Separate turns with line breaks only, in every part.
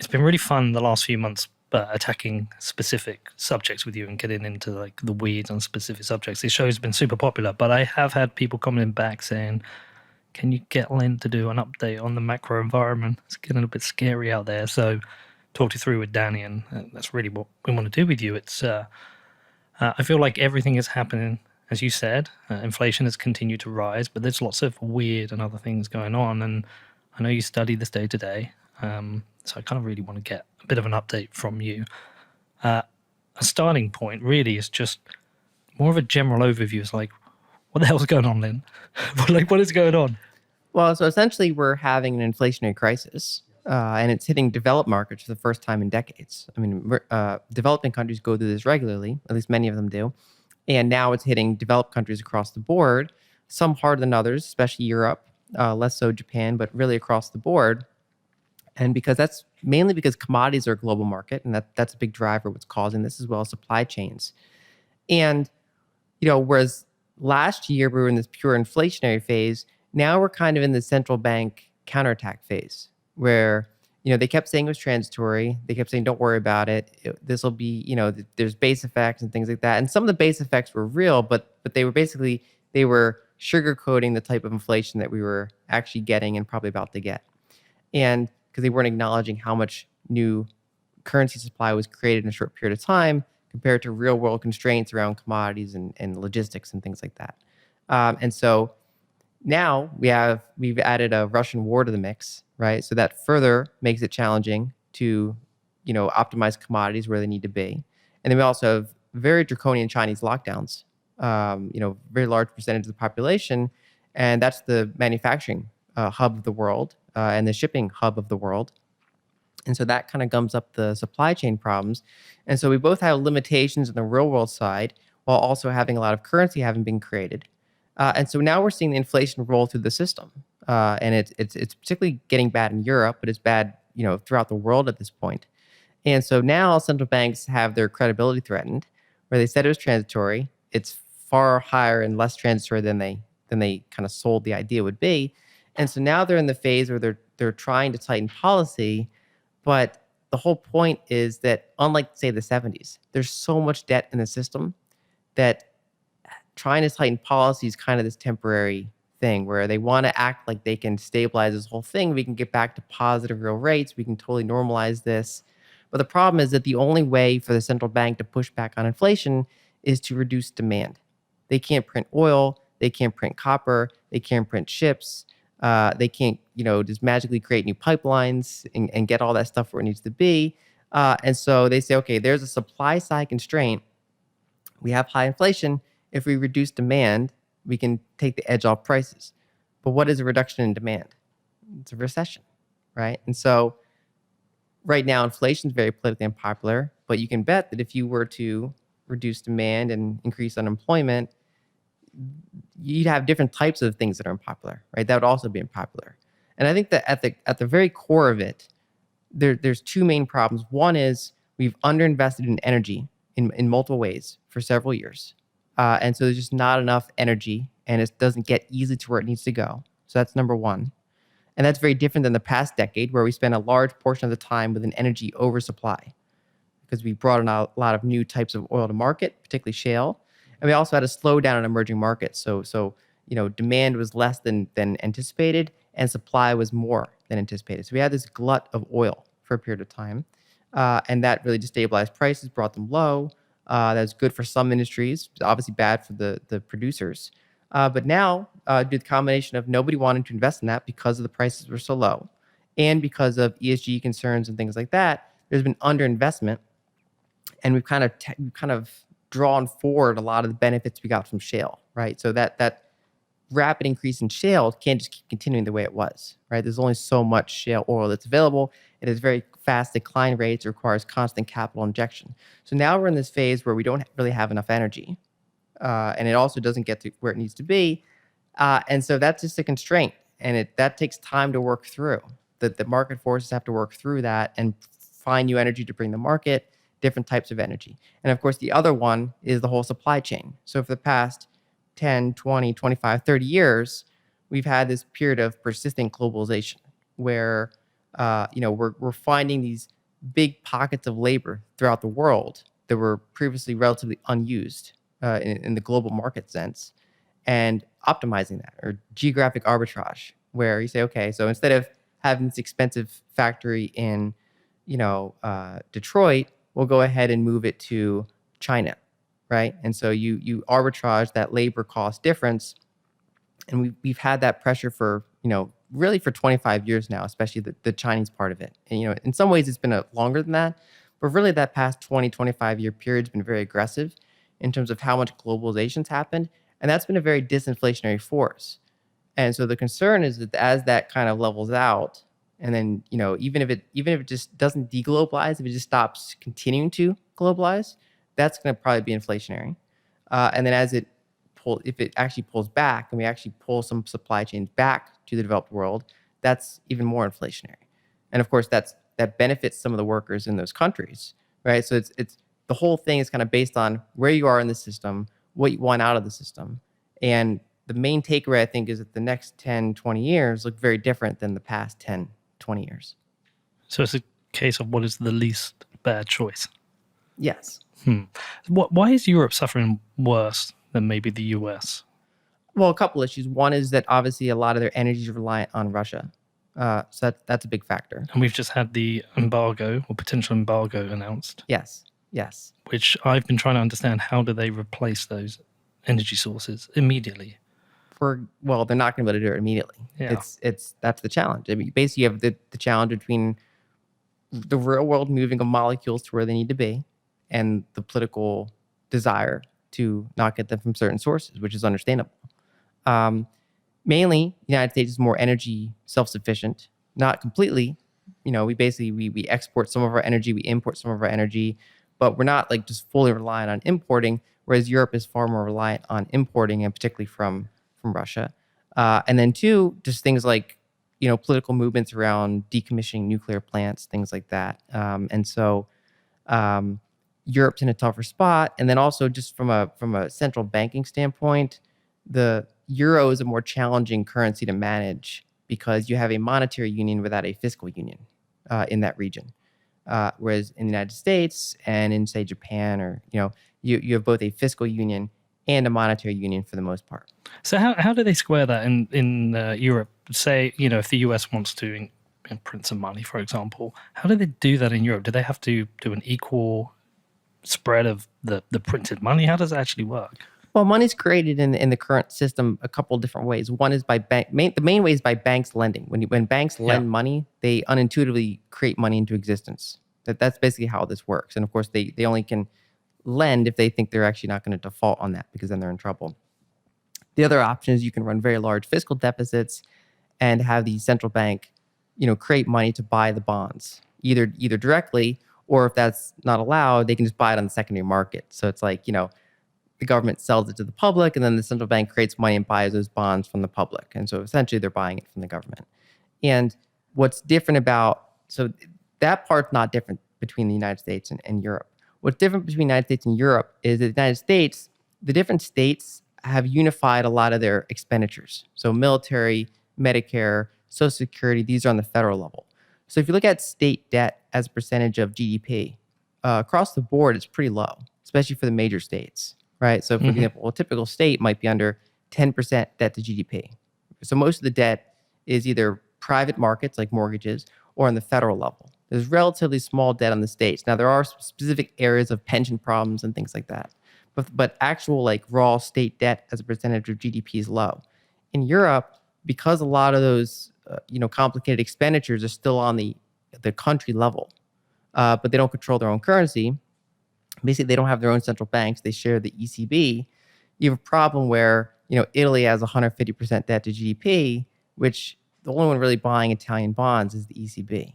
It's been really fun the last few months, attacking specific subjects with you and getting into like the weeds on specific subjects. This show's been super popular, but I have had people commenting back saying, "Can you get Lyn to do an update on the macro environment? It's getting a bit scary out there." So, talked you through with Danny, and that's really what we want to do with you. I feel like everything is happening, as you said. Inflation has continued to rise, but there's lots of weird and other things going on. And I know you study this day to day, so I kind of really want to get a bit of an update from you. A starting point really is just more of a general overview. It's like, what the hell's going on, Lyn? Like, what is going on?
Well, so essentially, we're having an inflationary crisis, and it's hitting developed markets for the first time in decades. I mean, developing countries go through this regularly, at least many of them do. And now it's hitting developed countries across the board, some harder than others, especially Europe, less so Japan, but really across the board. And because that's mainly because commodities are a global market, and that's a big driver what's causing this, as well as supply chains. And whereas last year we were in this pure inflationary phase, now we're kind of in the central bank counterattack phase where, they kept saying it was transitory. They kept saying, don't worry about it. This will be, there's base effects and things like that. And some of the base effects were real, but they were sugarcoating the type of inflation that we were actually getting and probably about to get. And because they weren't acknowledging how much new currency supply was created in a short period of time compared to real world constraints around commodities and logistics and things like that. And so now we've added a Russian war to the mix, right? So that further makes it challenging to, optimize commodities where they need to be. And then we also have very draconian Chinese lockdowns, very large percentage of the population. And that's the manufacturing hub of the world and the shipping hub of the world. And so that kind of gums up the supply chain problems. And so we both have limitations in the real world side while also having a lot of currency having been created. And so now we're seeing the inflation roll through the system. And it's particularly getting bad in Europe, but it's bad, throughout the world at this point. And so now central banks have their credibility threatened, where they said it was transitory. It's far higher and less transitory than they kind of sold the idea would be. And so now they're in the phase where they're trying to tighten policy, but the whole point is that unlike say the 70s, there's so much debt in the system that trying to tighten policy is kind of this temporary thing where they want to act like they can stabilize this whole thing. We can get back to positive real rates. We can totally normalize this. But the problem is that the only way for the central bank to push back on inflation is to reduce demand. They can't print oil. They can't print copper. They can't print ships. They can't, just magically create new pipelines and get all that stuff where it needs to be. And so they say, okay, there's a supply side constraint. We have high inflation. If we reduce demand, we can take the edge off prices. But what is a reduction in demand? It's a recession, right? And so right now, inflation is very politically unpopular, but you can bet that if you were to reduce demand and increase unemployment, you'd have different types of things that are unpopular, right? That would also be unpopular. And I think that at the very core of it, there's two main problems. One is we've underinvested in energy in multiple ways for several years. And so there's just not enough energy and it doesn't get easily to where it needs to go. So that's number one. And that's very different than the past decade where we spent a large portion of the time with an energy oversupply because we brought in a lot of new types of oil to market, particularly shale. And we also had a slowdown in emerging markets. So demand was less than anticipated and supply was more than anticipated. So we had this glut of oil for a period of time. And that really destabilized prices, brought them low. That was good for some industries, obviously bad for the producers. But now, due to the combination of nobody wanting to invest in that because of the prices were so low and because of ESG concerns and things like that, there's been underinvestment. And we've kind of drawn forward a lot of the benefits we got from shale, right? So that rapid increase in shale can't just keep continuing the way it was, right? There's only so much shale oil that's available. It has very fast decline rates. It requires constant capital injection. So now we're in this phase where we don't really have enough energy. And it also doesn't get to where it needs to be. And so that's just a constraint. And that takes time to work through. The market forces have to work through that and find new energy to bring the market, different types of energy. And of course, the other one is the whole supply chain. So for the past 10, 20, 25, 30 years, we've had this period of persistent globalization where We're finding these big pockets of labor throughout the world that were previously relatively unused in the global market sense, and optimizing that, or geographic arbitrage, where you say, okay, so instead of having this expensive factory in, Detroit, we'll go ahead and move it to China, right? And so you arbitrage that labor cost difference, and we've had that pressure for really for 25 years now, especially the Chinese part of it. And in some ways it's been longer than that, but really that past 20-25 year period has been very aggressive in terms of how much globalization's happened, and that's been a very disinflationary force. And so the concern is that as that kind of levels out, and then even if it just doesn't deglobalize, if it just stops continuing to globalize, that's going to probably be inflationary. And then if it actually pulls back, and we actually pull some supply chains back to the developed world, that's even more inflationary. And of course, that benefits some of the workers in those countries, right? So it's the whole thing is kind of based on where you are in the system, what you want out of the system, and the main takeaway, I think, is that the next 10, 20 years look very different than the past 10, 20 years.
So it's a case of what is the least bad choice.
Yes.
Why is Europe suffering worse than maybe the US?
Well, a couple issues. One is that obviously a lot of their energy is reliant on Russia. So that's a big factor.
And we've just had the embargo or potential embargo announced.
Yes.
Which I've been trying to understand, how do they replace those energy sources immediately?
Well, they're not going to be able to do it immediately.
Yeah.
That's the challenge. I mean, basically you have the challenge between the real world moving of molecules to where they need to be, and the political desire to not get them from certain sources, which is understandable. Mainly, the United States is more energy self-sufficient, not completely. We basically we export some of our energy, we import some of our energy, but we're not like just fully reliant on importing. Whereas Europe is far more reliant on importing, and particularly from Russia. And then two, just things like political movements around decommissioning nuclear plants, things like that. And so Europe's in a tougher spot. And then also just from a central banking standpoint, the euro is a more challenging currency to manage because you have a monetary union without a fiscal union in that region. Whereas in the United States and in, say, Japan, or you have both a fiscal union and a monetary union for the most part.
So how do they square that in Europe? Say, if the US wants to print some money, for example, how do they do that in Europe? Do they have to do an equal spread of the printed money? How does that actually work?
Well, money's created in the current system a couple of different ways. One is by the main way is by banks lending. When banks lend money, they unintuitively create money into existence. That's basically how this works. And of course, they only can lend if they think they're actually not going to default on that, because then they're in trouble. The other option is you can run very large fiscal deficits and have the central bank, create money to buy the bonds, either directly, or if that's not allowed, they can just buy it on the secondary market. So it's like, the government sells it to the public, and then the central bank creates money and buys those bonds from the public. And so essentially they're buying it from the government. And what's different so that part's not different between the United States and Europe. What's different between the United States and Europe is that the United States, the different states have unified a lot of their expenditures. So military, Medicare, Social Security, these are on the federal level. So if you look at state debt as a percentage of GDP, across the board, it's pretty low, especially for the major states, right? So for example, a typical state might be under 10% debt to GDP. So most of the debt is either private markets like mortgages or on the federal level. There's relatively small debt on the states. Now, there are specific areas of pension problems and things like that. But actual like raw state debt as a percentage of GDP is low. In Europe, because a lot of those complicated expenditures are still on the country level, but they don't control their own currency. Basically, they don't have their own central banks. They share the ECB. You have a problem where Italy has 150% debt to GDP, which the only one really buying Italian bonds is the ECB.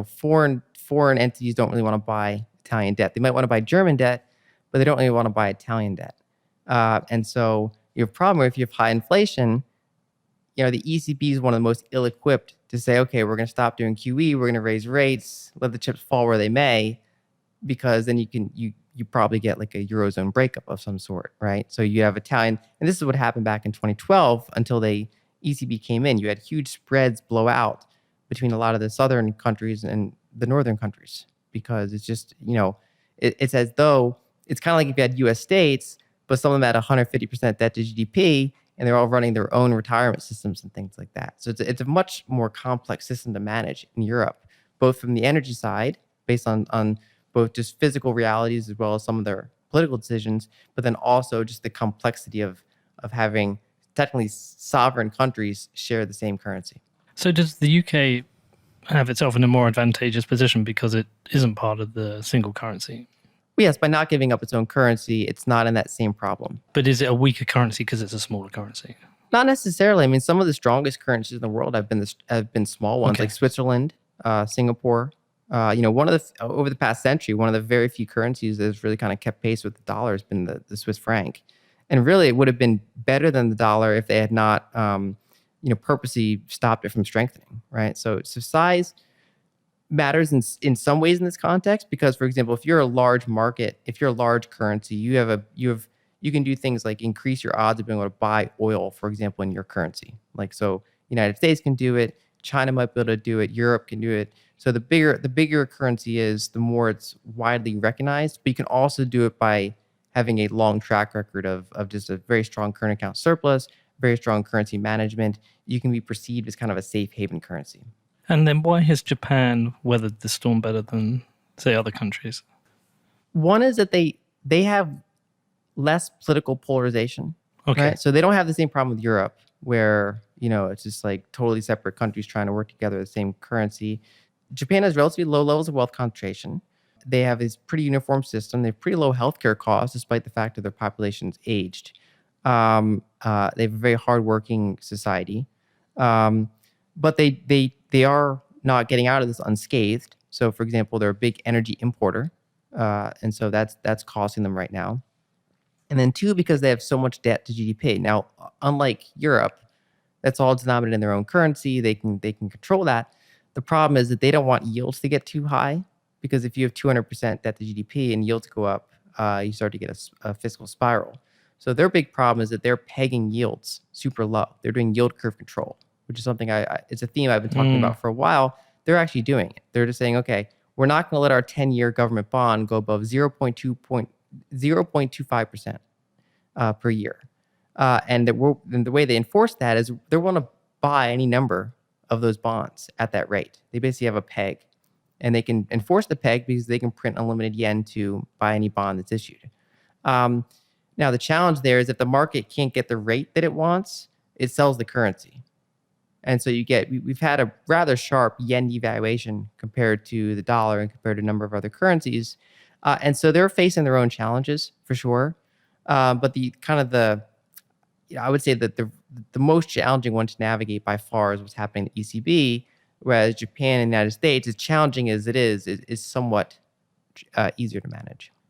Foreign entities don't really want to buy Italian debt. They might want to buy German debt, but they don't really want to buy Italian debt. And so you have a problem where if you have high inflation, the ECB is one of the most ill-equipped to say, okay, we're going to stop doing QE, we're going to raise rates, let the chips fall where they may, because then you probably get like a Eurozone breakup of some sort, right? So you have Italian, and this is what happened back in 2012 until ECB came in. You had huge spreads blow out between a lot of the southern countries and the northern countries, because it's just, it's as though it's kind of like if you had US states, but some of them had 150% debt to GDP, and they're all running their own retirement systems and things like that. So it's a much more complex system to manage in Europe, both from the energy side, based on both just physical realities as well as some of their political decisions, but then also just the complexity of having technically sovereign countries share the same currency.
So does the UK have itself in a more advantageous position because it isn't part of the single currency?
Well, yes, by not giving up its own currency, it's not in that same problem.
But is it a weaker currency because it's a smaller currency?
Not necessarily. I mean, some of the strongest currencies in the world have been small ones,
Okay.
like Switzerland, Singapore. One of over the past century, one of the very few currencies that has really kind of kept pace with the dollar has been the Swiss franc, and really it would have been better than the dollar if they had not, purposely stopped it from strengthening. Right. So size matters in some ways in this context, because, for example, if you're a large market, if you're a large currency, you can do things like increase your odds of being able to buy oil, for example, in your currency. Like, so United States can do it, China might be able to do it, Europe can do it. So the bigger a currency is, the more it's widely recognized. But you can also do it by having a long track record of just a very strong current account surplus, very strong currency management. You can be perceived as kind of a safe haven currency.
And then why has Japan weathered the storm better than, say, other countries?
One is that they have less political polarization.
Okay.
Right? So they don't have the same problem with Europe, where it's just like totally separate countries trying to work together the same currency. Japan has relatively low levels of wealth concentration. They have this pretty uniform system. They have pretty low healthcare costs, despite the fact that their population's aged. They have a very hardworking society, but they are not getting out of this unscathed. So, for example, they're a big energy importer, and so that's costing them right now. And then two, because they have so much debt to GDP. Now, unlike Europe, that's all denominated in their own currency. They can control that. The problem is that they don't want yields to get too high, because if you have 200% debt to GDP and yields go up, you start to get a fiscal spiral. So their big problem is that they're pegging yields super low. They're doing yield curve control, which is something it's a theme I've been talking about for a while. They're actually doing it. They're just saying, okay, we're not going to let our 10-year government bond go above 0.25% per year. And the way they enforce that is they want to buy any number of those bonds at that rate. They basically have a peg, and they can enforce the peg because they can print unlimited yen to buy any bond that's issued. Now, the challenge there is if the market can't get the rate that it wants, it sells the currency. And so we've had a rather sharp yen devaluation compared to the dollar and compared to a number of other currencies. And so they're facing their own challenges for sure. But I would say that the most challenging one to navigate by far is what's happening at ECB, whereas Japan and the United States, as challenging as it is somewhat easier to manage.